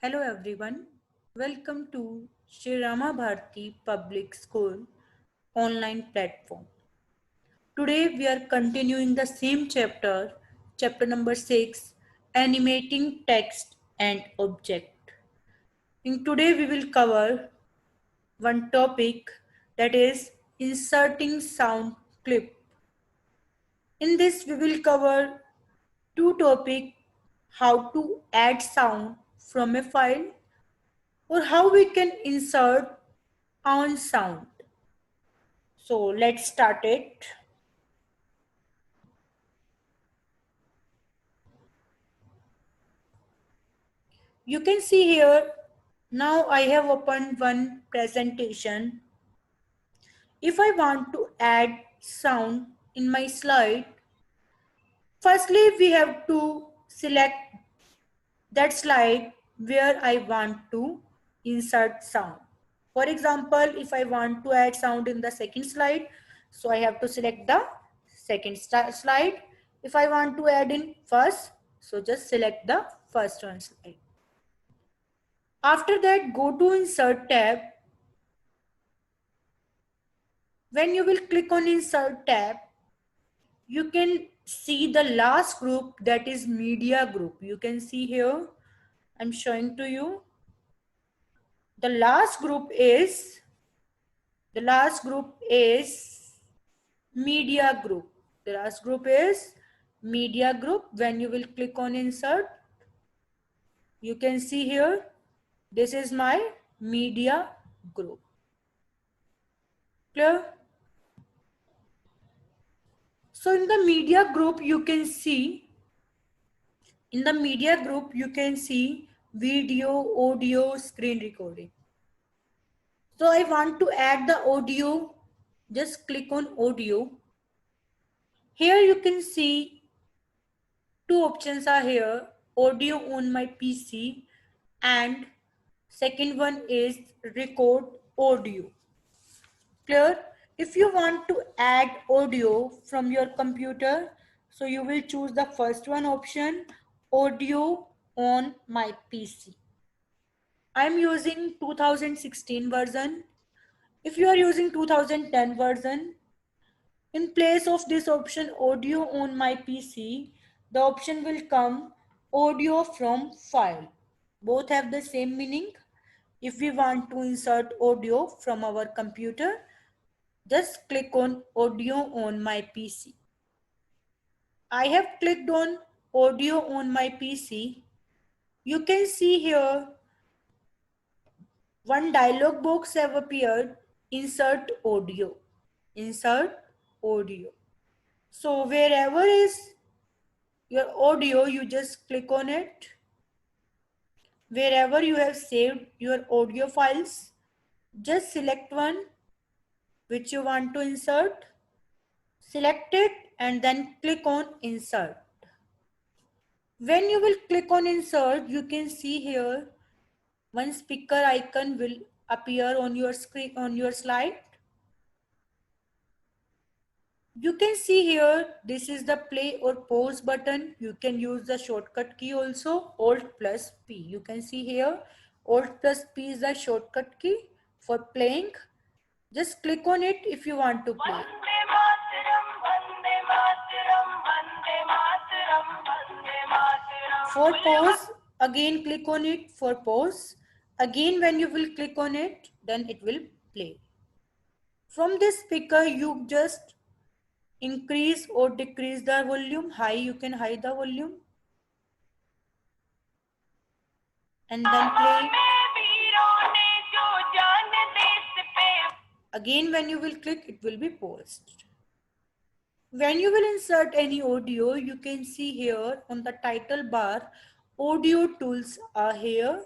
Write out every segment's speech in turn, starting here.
Hello everyone, welcome to Sri Rama Bharati Public School online platform. Today we are continuing the same chapter, chapter number 6, animating text and object. In today we will cover one topic, that is inserting sound clip. In this we will cover two topics, how to add sound from a file or how we can insert on sound. So let's start it. You can see here, now I have opened one presentation. If I want to add sound in my slide, firstly we have to select that slide where I want to insert sound. For example, if I want to add sound in the second slide, so I have to select the second slide. If I want to add in first, so just select the first one slide. After that, go to insert tab. When you will click on insert tab, you can see the last group, that is media group. You can see here, I'm showing to you. The last group is media group. The last group is media group. When you will click on insert, you can see here, this is my media group. Clear? So in the media group, you can see video, audio, screen recording. So I want to add the audio. Just click on audio. Here you can see two options are here, audio on my PC and second one is record audio. Clear? If you want to add audio from your computer, so you will choose the first one option, audio on my PC. I'm using 2016 version. If you are using 2010 version, in place of this option audio on my PC, the option will come audio from file. Both have the same meaning. If we want to insert audio from our computer, just click on audio on my PC. I have clicked on audio on my PC. You can see here one dialog box have appeared, insert audio. Insert audio. So wherever is your audio, you just click on it. Wherever you have saved your audio files, just select one which you want to insert. Select it and then click on insert. When you will click on insert, you can see here one speaker icon will appear on your screen, on your slide. You can see here, this is the play or pause button. You can use the shortcut key also, Alt plus P. You can see here, Alt plus P is the shortcut key for playing. Just click on it if you want to play. For pause, again click on it for pause. Again when you will click on it, then it will play. From this speaker, you just increase or decrease the volume. High, you can high the volume and then play. Again when you will click, it will be paused. When you will insert any audio, you can see here on the title bar, audio tools are here,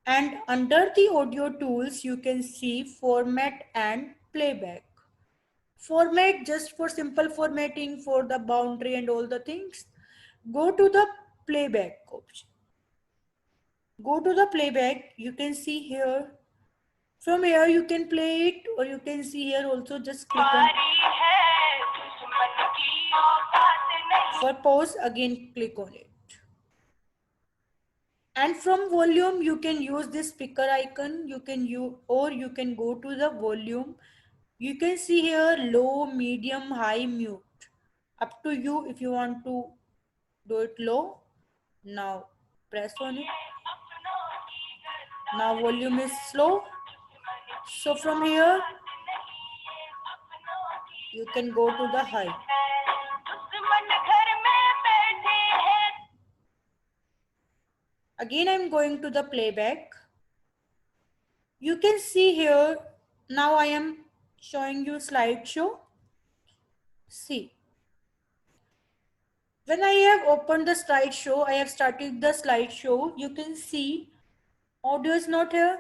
and under the audio tools you can see format and playback. Format just for simple formatting, for the boundary and all the things. Go to the playback option. Go to the playback, you can see here. From here you can play it, or you can see here also, just click on. For pause, again click on it. And from volume, you can use this speaker icon. You can use, or you can go to the volume. You can see here low, medium, high, mute. Up to you if you want to do it low. Now press on it. Now volume is slow. So from here, you can go to the high. Again, I'm going to the playback. You can see here, now I am showing you slideshow. See, when I have opened the slideshow, I have started the slideshow. You can see audio is not here.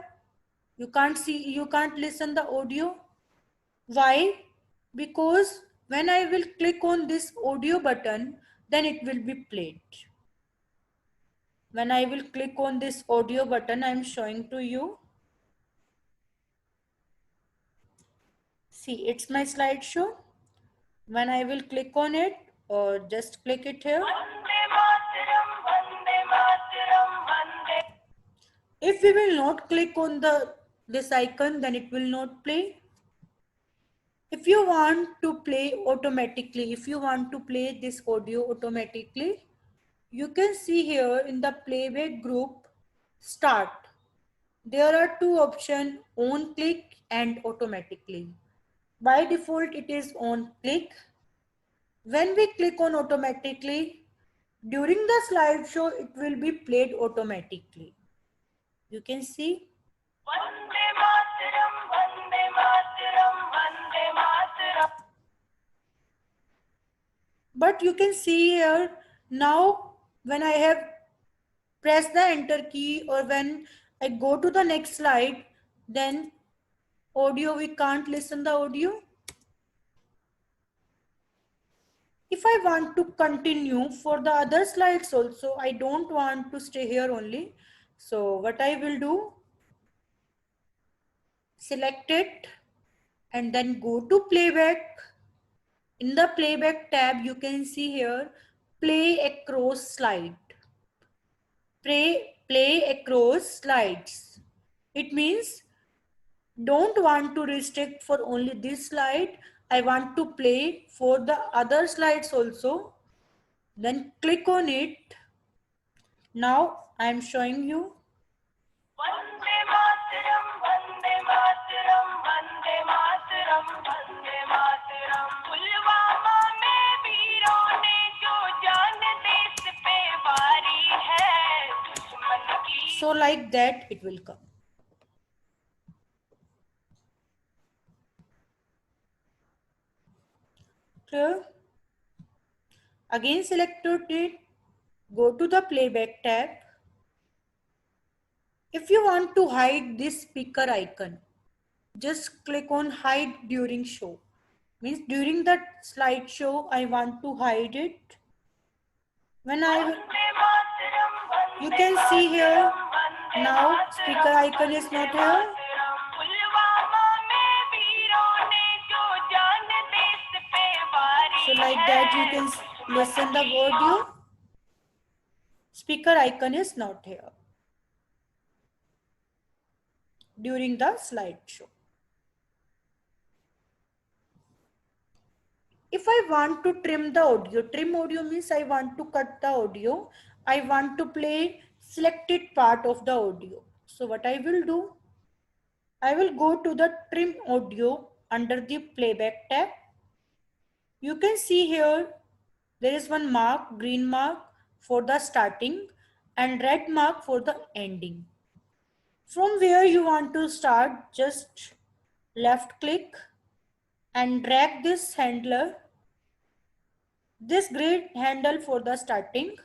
You can't see, you can't listen the audio. Why? Because when I will click on this audio button, then it will be played. When I will click on this audio button, I am showing to you. See, it's my slideshow. When I will click on it, or just click it here. If we will not click on this icon, then it will not play. If you want to play automatically, if you want to play this audio automatically, you can see here in the playback group, start. There are two options, on click and automatically. By default, it is on click. When we click on automatically, during the slideshow, it will be played automatically. You can see. Vande Mataram, Vande Mataram, Vande Mataram. But you can see here, now when I have pressed the enter key or when I go to the next slide, then audio, we can't listen the audio. If I want to continue for the other slides also, I don't want to stay here only. So what I will do, select it and then go to playback. In the playback tab, you can see here, play across slide. Play across slides. It means don't want to restrict for only this slide. I want to play for the other slides also. Then click on it. Now I am showing you. Vande Mataram, Vande Mataram, Vande Mataram, Vande Mataram. Pulwama में वीरों ने जो जान देश पे वारी है, दुश्मन की. So like that it will come. Clear? Again select it, go to the playback tab. If you want to hide this speaker icon, just click on hide during show. Means during the slideshow, I want to hide it. When you can see here, now speaker icon is not here. So like that you can listen the audio. Speaker icon is not here during the slideshow. If I want to trim the audio, trim audio means I want to cut the audio. I want to play selected part of the audio. So what I will do, I will go to the trim audio under the playback tab. You can see here, there is one mark, green mark for the starting and red mark for the ending. From where you want to start, just left click and drag this handler, this green handle for the starting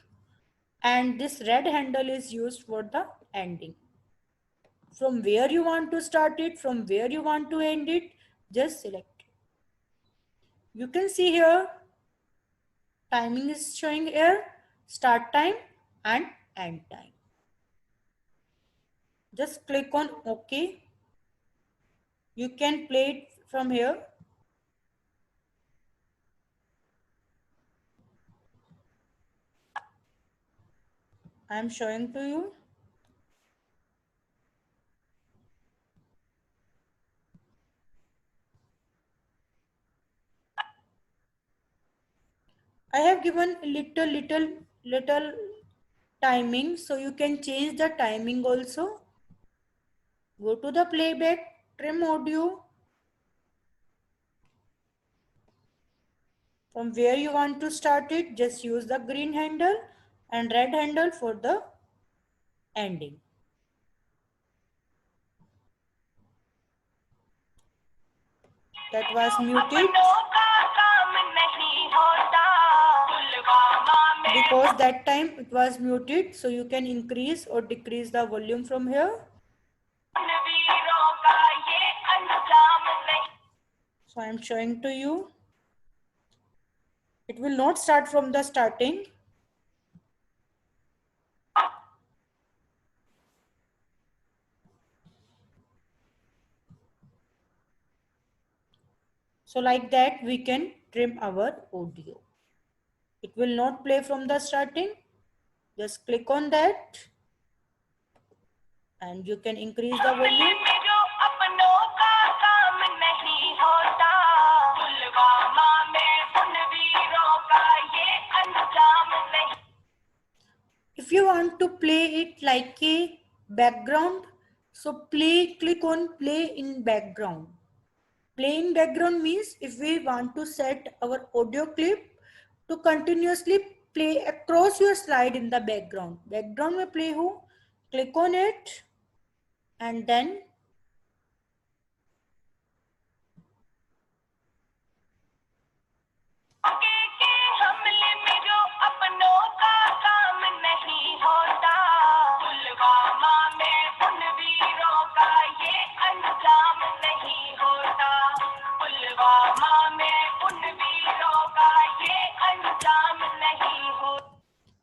and this red handle is used for the ending. From where you want to start it, from where you want to end it, just select it. You can see here, timing is showing here, start time and end time. Just click on OK. You can play it from here. I am showing to you. I have given little timing, so you can change the timing also. Go to the playback, trim audio. From where you want to start it, just use the green handle and red handle for the ending. That was muted because that time it was muted, so you can increase or decrease the volume from here. So I am showing to you. It will not start from the starting. So like that we can trim our audio. It will not play from the starting. Just click on that and you can increase the volume. If you want to play it like a background, so click on play in background. Play in background means if we want to set our audio clip to continuously play across your slide in the background. Background में play हो, click on it and then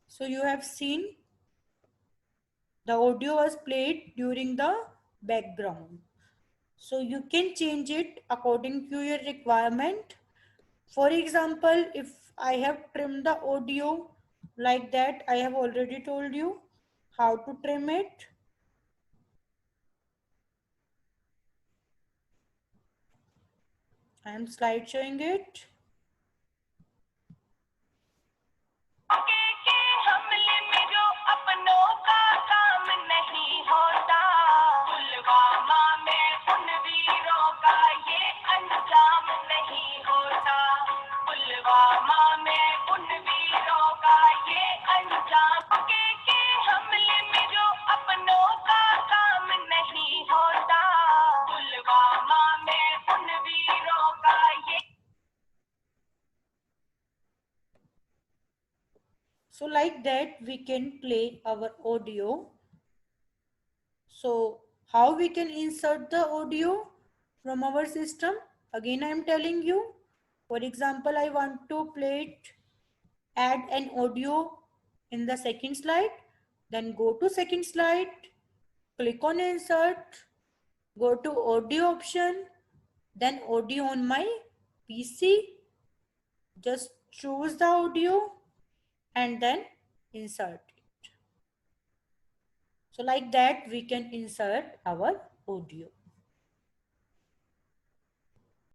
so you have seen the audio was played during the background. So you can change it according to your requirement. For example, if I have trimmed the audio like that, I have already told you how to trim it. I am slide showing it. So like that we can play our audio. So how we can insert the audio from our system? Again I am telling you. For example, I want to play it, add an audio in the second slide. Then go to second slide, click on insert, go to audio option, then audio on my PC. Just choose the audio and then insert it. So like that we can insert our audio.